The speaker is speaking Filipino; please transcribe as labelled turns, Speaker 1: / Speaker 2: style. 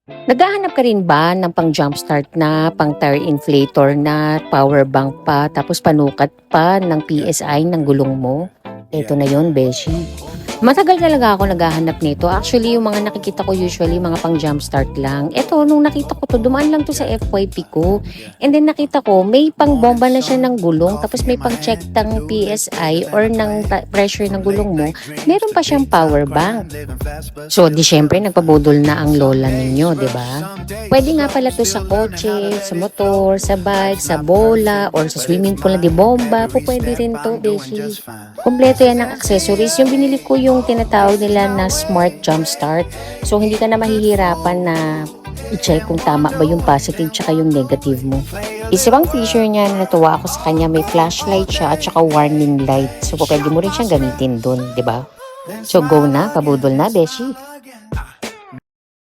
Speaker 1: Naghahanap ka rin ba ng pang jumpstart na, pang tire inflator na, power bank pa, tapos panukat pa ng PSI ng gulong mo? Ito na yon, beshi. Matagal talaga ako naghahanap nito. Actually, yung mga nakikita ko usually, mga pang jumpstart lang. Ito, nung nakita ko to, dumaan lang to sa FYP ko. And then nakita ko, may pang bomba na siya ng gulong, tapos may pang check ng PSI or ng pressure ng gulong mo. Meron pa siyang power bank. So, di syempre, nagpabudol na ang lola ninyo, di ba? Pwede nga pala to sa kotse, sa motor, sa bike, sa bola, or sa swimming pool na di bomba. Pwede rin to, beshi. Kompleto yan ng accessories. Yung binili ko yung tinatawag nila na Smart Jumpstart. So, hindi ka na mahihirapan na i-check kung tama ba yung positive tsaka yung negative mo. Isa pang feature niya na natuwa ako sa kanya, may flashlight siya at tsaka warning light. So, pwede mo rin siyang gamitin dun, di ba? So, go na, pabudol na, beshi.